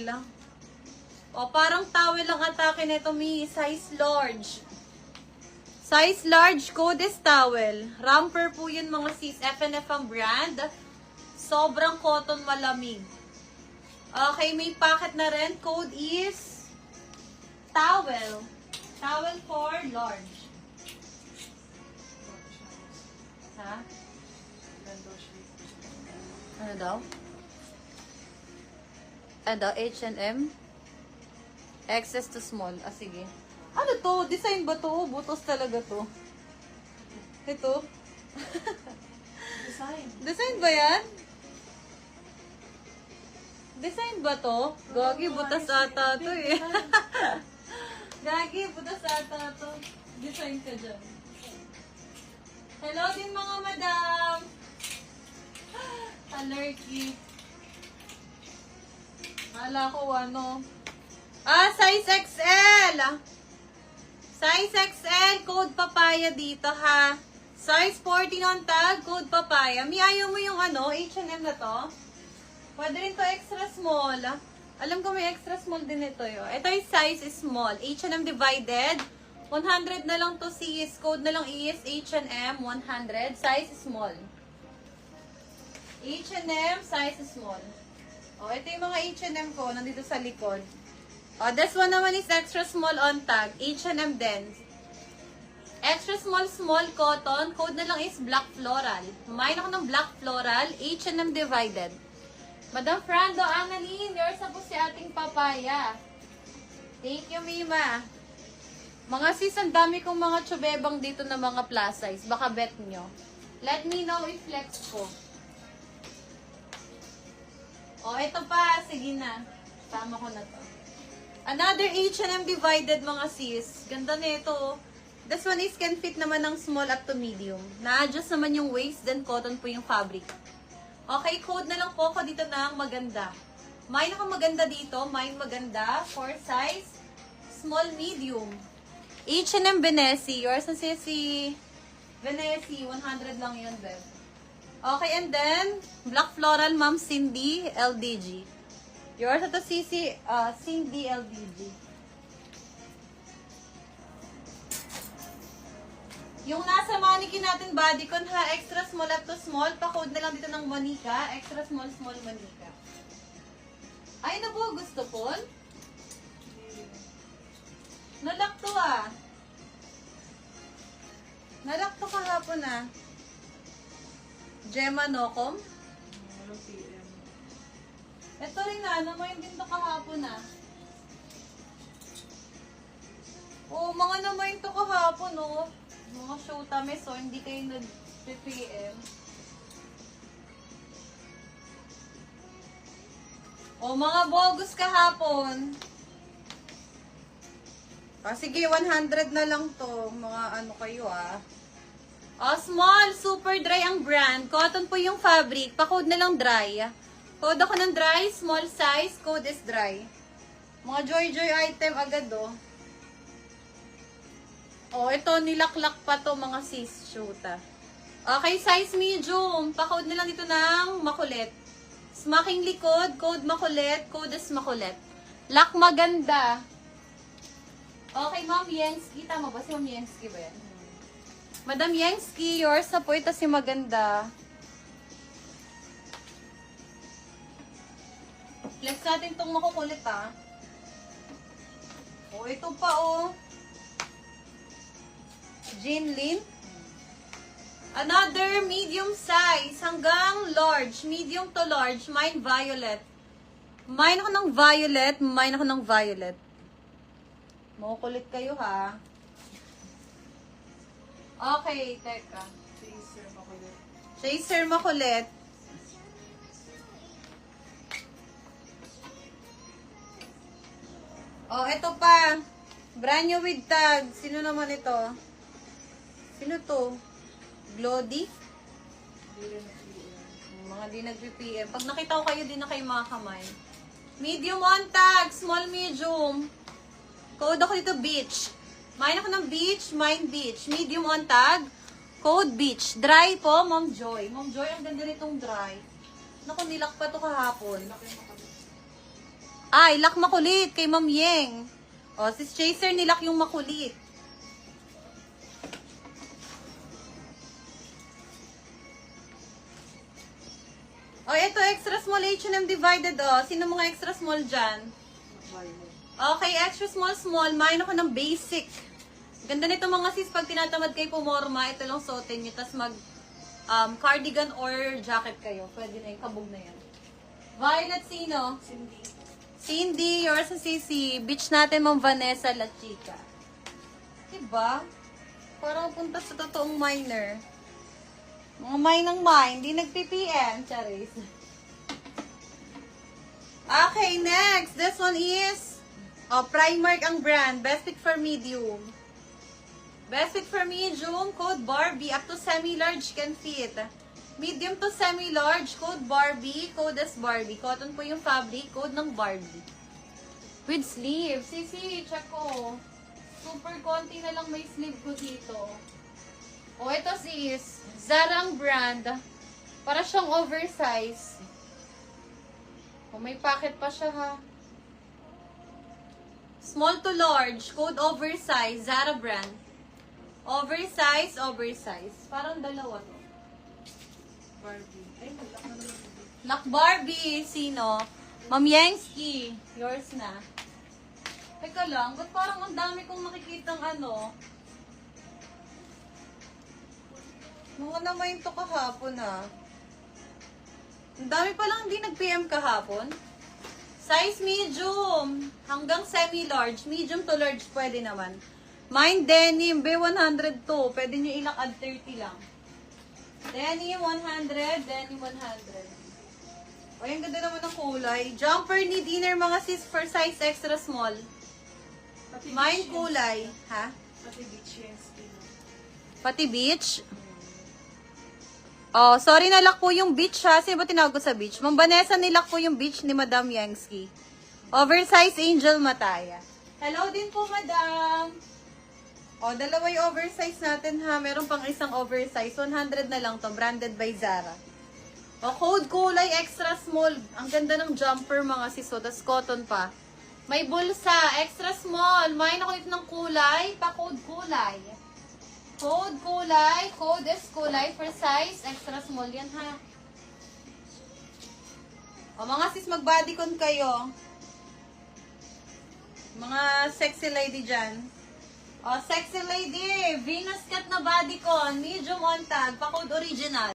towel. O, parang towel ang atake nito, Mi. Size large. Size large, code is towel. Romper po yun mga sis. FNF ang brand. Sobrang cotton, malamig. Okay, may packet na rin. Code is towel. Towel for large. Ha? Ano daw? Ano daw? H&M? Excess to small. Ah, sige. Ano to? Design ba to? Butos talaga to. Ito? Design. Design ba yan? Design ba to? Gagi, butas ata to eh. Gagi, butas ata to. Design ka dyan. Hello din mga madam. Alergy. Hala ko ano. Ah, size XL. Size XL, code papaya dito ha. Size 14 on tag, code papaya. Mi, ayaw mo yung ano, H&M na to? Pwede rin to extra small. Alam ko may extra small din ito yun. Ito yung size is small. H&M divided. 100 na lang to sis. Code na lang is H&M 100. Size small. H&M size small. O, ito yung mga H&M ko. Nandito sa likod. O, this one naman is extra small on tag. H&M din. Extra small, small cotton. Code na lang is black floral. Kumain ako ng black floral. H&M divided. Madam Frando, Annalyn, yours na po si ating papaya. Thank you, Mima. Mga sis, ang dami kong mga chubebang dito na mga plus size. Baka bet nyo. Let me know if flex ko. O, ito pa. Sige na. Tama ko na to. Another H&M divided, mga sis. Ganda na ito. This one is can fit naman ng small up to medium. Na-adjust naman yung waist, then cotton po yung fabric. Okay, code na lang po ako dito ng maganda. Mine ako maganda dito. Mine maganda. For size, small, medium. H&M Benesi. Yours na si Benesi. 100 lang yun, Beb. Okay, and then, Black Floral, Ma'am Cindy, LDG. Yours na to si Cindy, LDG. Yung nasa mannequin natin, bodycon ha, extra small up to small. Pa-code na lang dito ng Monica. Extra small, small Monica. Ay, na po, gusto po? Nalock to ah. Nalock to kahapon ah. Gemma Nocom. Ito rin na, namayin din to kahapon ah. Oo, mga namayin to kahapon oh. Mga showtime, so hindi kayo nag-PM. O, mga bogus kahapon. Sige, 100 na lang to. Mga ano kayo ah. O, small, super dry ang brand. Cotton po yung fabric. Pa-code na lang dry. Code ako ng dry, small size, code is dry. Mga joy-joy item agad oh. Oh, ito, nilaklak pa to mga sis, shoota. Okay, size medium. Pa-code na lang dito ng makulit. Smacking likod, code makulit, code is makulit. Lock maganda. Okay, Ma'am Yensky. Tama ba? Si Ma'am Yensky ba yan? Madam Yensky, yours na po. Ito si maganda. Flex natin itong makukulit ah. Oh, ito pa oh. Jean Lin. Another medium size hanggang large. Medium to large. Mine violet. Mine ako ng violet. Mine ako ng violet. Makukulit kayo ha. Okay, teka. Chaser makulit. Chaser makulit. Oh, ito pa. Brand new with tag. Sino naman ito? Sino to? Glody? Mga di nag-PPM. Pag nakita ko kayo, di na kayo makakamay. Medium on tag. Small, medium. Code ako dito, beach. Mine ako ng beach. Mine beach. Medium on tag. Code beach. Dry po, Ma'am Joy. Ma'am Joy, ang ganda nitong dry. Naku, nilak pa to kahapon. Ay, lock makulit kay Ma'am Yeng. O, si Chaser nilak yung makulit. O, ito, extra small H&M divided, o. Sino mga extra small dyan? Okay, extra small, main ako ng basic. Ganda nito mga sis, pag tinatamad kayo pumorma, ito lang suotin nyo, tas mag cardigan or jacket kayo. Pwede na yung kabog na yan. Violet, sino? Cindy, yours sa Sisi. Beach natin, Ma'am Vanessa La Chica. Diba? Parang punta sa totoong minor. Mga mine ng mine, hindi nag-PPM. Charis. Okay, next. This one is Primark ang brand. Best fit for medium. Best fit for medium, code Barbie. Up to semi-large can fit. Medium to semi-large, code Barbie. Code as Barbie. Cotton po yung fabric, code ng Barbie. With sleeve. Sisi, check ko. Super konti na lang may sleeve ko dito. O, ito sis. Zara ang brand. Para siyang oversize. O, may packet pa siya ha. Small to large. Code oversize. Zara brand. Oversize, oversize. Parang dalawa to. Barbie. Ay, malak na naman. Lock Barbie. Sino? Ma'am Yengski. Yours na. Teka lang. Ba't parang ang dami kong nakikitang ano? Mga naman to kahapon ha. Ang dami palang hindi nag-PM kahapon. Size medium. Hanggang semi-large. Medium to large pwede naman. Mine denim. B100 to. Pwede nyo ilang add 30 lang. Denim 100. Denim 100. O, yung ganda naman ng kulay. Jumper ni dinner mga sis for size extra small. Pati Mine beach kulay. Ha? Pati beach yung skin. Pati beach? Oh, sorry nalak po yung beach ha. Sino ba tinawag ko sa beach? Ma'am Vanessa, nilak po yung beach ni Madam Yengski. Oversize Angel Mataya. Hello din po, Madam. Oh, dalawa yung oversize natin ha. Meron pang isang oversize. 100 na lang to. Branded by Zara. O, code kulay extra small. Ang ganda ng jumper mga siso. Tas cotton pa. May bulsa. Extra small. Main ako dito ng kulay. Pa-code kulay. Code kulay. Code is kulay for size. Extra small yan ha. O mga sis, mag-bodycon kayo. Mga sexy lady dyan. O, sexy lady. Venus cut na bodycon. Medium on tag. Pa-code original.